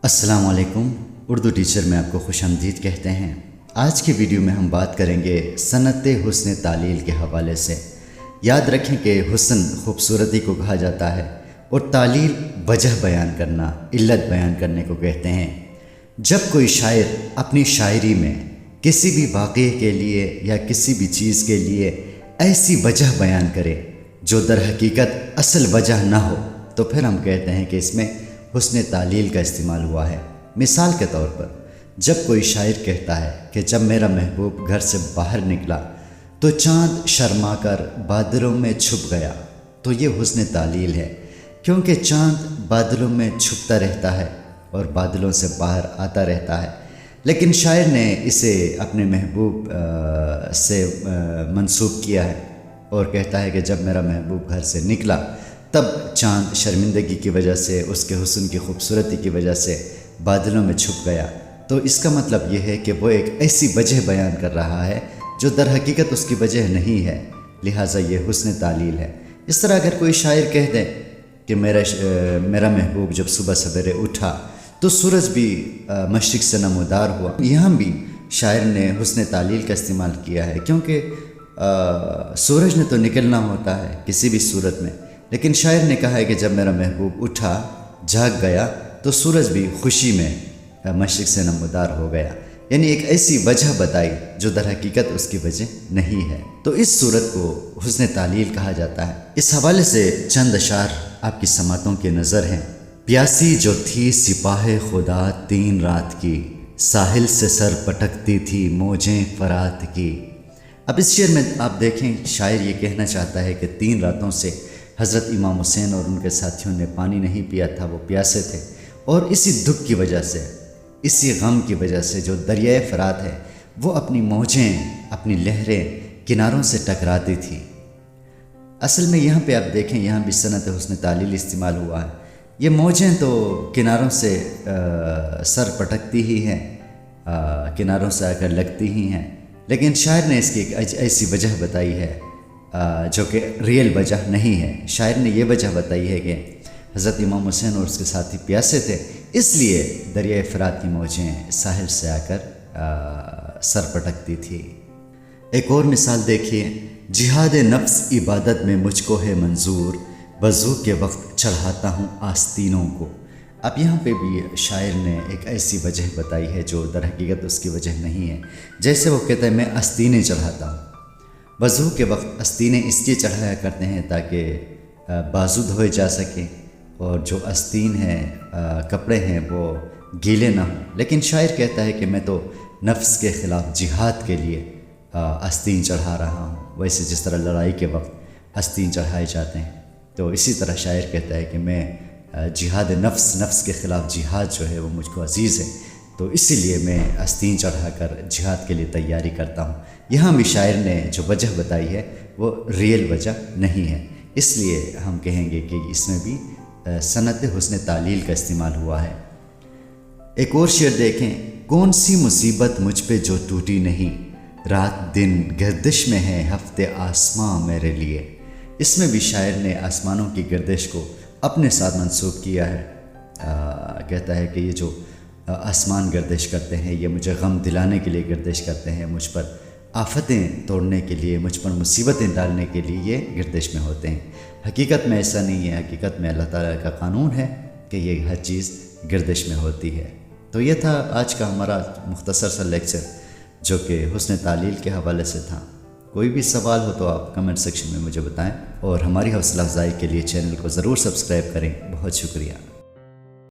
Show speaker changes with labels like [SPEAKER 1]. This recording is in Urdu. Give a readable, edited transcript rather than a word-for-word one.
[SPEAKER 1] السلام علیکم، اردو ٹیچر میں آپ کو خوش آمدید کہتے ہیں۔ آج کی ویڈیو میں ہم بات کریں گے صنعت حسن تعلیل کے حوالے سے۔ یاد رکھیں کہ حسن خوبصورتی کو کہا جاتا ہے اور تعلیل وجہ بیان کرنا، علت بیان کرنے کو کہتے ہیں۔ جب کوئی شاعر اپنی شاعری میں کسی بھی واقعے کے لیے یا کسی بھی چیز کے لیے ایسی وجہ بیان کرے جو در حقیقت اصل وجہ نہ ہو تو پھر ہم کہتے ہیں کہ اس میں حسن تعلیل کا استعمال ہوا ہے۔ مثال کے طور پر جب کوئی شاعر کہتا ہے کہ جب میرا محبوب گھر سے باہر نکلا تو چاند شرما کر بادلوں میں چھپ گیا، تو یہ حسن تعلیل ہے، کیونکہ چاند بادلوں میں چھپتا رہتا ہے اور بادلوں سے باہر آتا رہتا ہے، لیکن شاعر نے اسے اپنے محبوب سے منسوب کیا ہے اور کہتا ہے کہ جب میرا محبوب گھر سے نکلا تب چاند شرمندگی کی وجہ سے، اس کے حسن کی خوبصورتی کی وجہ سے بادلوں میں چھپ گیا۔ تو اس کا مطلب یہ ہے کہ وہ ایک ایسی وجہ بیان کر رہا ہے جو در حقیقت اس کی وجہ نہیں ہے، لہٰذا یہ حسن تعلیل ہے۔ اس طرح اگر کوئی شاعر کہہ دے کہ میرا محبوب جب صبح سویرے اٹھا تو سورج بھی مشرق سے نمودار ہوا، یہاں بھی شاعر نے حسن تعلیل کا استعمال کیا ہے، کیونکہ سورج نے تو نکلنا ہوتا ہے کسی بھی صورت میں، لیکن شاعر نے کہا ہے کہ جب میرا محبوب اٹھا، جاگ گیا تو سورج بھی خوشی میں مشرق سے نمودار ہو گیا، یعنی ایک ایسی وجہ بتائی جو در حقیقت اس کی وجہ نہیں ہے۔ تو اس صورت کو حسن تعلیل کہا جاتا ہے۔ اس حوالے سے چند اشعار آپ کی سماعتوں کے نظر ہیں۔ پیاسی جو تھی سپاہ خدا 3 رات کی، ساحل سے سر پٹکتی تھی موجیں فرات کی۔ اب اس شعر میں آپ دیکھیں، شاعر یہ کہنا چاہتا ہے کہ 3 راتوں سے حضرت امام حسین اور ان کے ساتھیوں نے پانی نہیں پیا تھا، وہ پیاسے تھے، اور اسی دکھ کی وجہ سے، اسی غم کی وجہ سے جو دریائے فرات ہے وہ اپنی موجیں، اپنی لہریں کناروں سے ٹکراتی تھی۔ اصل میں یہاں پہ آپ دیکھیں، یہاں بھی صنعت حسن تعلیل استعمال ہوا ہے۔ یہ موجیں تو کناروں سے سر پٹکتی ہی ہیں، کناروں سے آ کر لگتی ہی ہیں، لیکن شاعر نے اس کی ایک ایسی وجہ بتائی ہے جو کہ ریئل وجہ نہیں ہے۔ شاعر نے یہ وجہ بتائی ہے کہ حضرت امام حسین اور اس کے ساتھی پیاسے تھے، اس لیے دریائے فرات کی موجیں ساحل سے آ کر سر پٹکتی تھی۔ ایک اور مثال دیکھیے، جہاد نفس عبادت میں مجھ کو ہے منظور، وضو کے وقت چڑھاتا ہوں آستینوں کو۔ اب یہاں پہ بھی شاعر نے ایک ایسی وجہ بتائی ہے جو در حقیقت اس کی وجہ نہیں ہے۔ جیسے وہ کہتا ہے میں آستینیں چڑھاتا ہوں۔ وضو کے وقت آستینیں اس لیے چڑھایا کرتے ہیں تاکہ بازو دھوئے جا سکیں اور جو آستین ہیں، کپڑے ہیں، وہ گیلے نہ ہوں، لیکن شاعر کہتا ہے کہ میں تو نفس کے خلاف جہاد کے لیے آستین چڑھا رہا ہوں، ویسے جس طرح لڑائی کے وقت آستین چڑھائے جاتے ہیں، تو اسی طرح شاعر کہتا ہے کہ میں جہاد نفس کے خلاف جہاد جو ہے وہ مجھ کو عزیز ہے، تو اسی لیے میں آستین چڑھا کر جہاد کے لیے تیاری کرتا ہوں۔ یہاں بھی شاعر نے جو وجہ بتائی ہے وہ ریئل وجہ نہیں ہے، اس لیے ہم کہیں گے کہ اس میں بھی صنعت حسن تعلیل کا استعمال ہوا ہے۔ ایک اور شعر دیکھیں، کون سی مصیبت مجھ پہ جو ٹوٹی نہیں، رات دن گردش میں ہے ہفتے آسماں میرے لیے۔ اس میں بھی شاعر نے آسمانوں کی گردش کو اپنے ساتھ منسوب کیا ہے۔ کہتا ہے کہ یہ جو آسمان گردش کرتے ہیں یہ مجھے غم دلانے کے لیے گردش کرتے ہیں، مجھ پر آفتیں توڑنے کے لیے، مجھ پر مصیبتیں ڈالنے کے لیے یہ گردش میں ہوتے ہیں۔ حقیقت میں ایسا نہیں ہے، حقیقت میں اللہ تعالیٰ کا قانون ہے کہ یہ ہر چیز گردش میں ہوتی ہے۔ تو یہ تھا آج کا ہمارا مختصر سا لیکچر جو کہ حسن تعلیل کے حوالے سے تھا۔ کوئی بھی سوال ہو تو آپ کمنٹ سیکشن میں مجھے بتائیں، اور ہماری حوصلہ افزائی کے لیے چینل کو ضرور سبسکرائب کریں۔ بہت شکریہ۔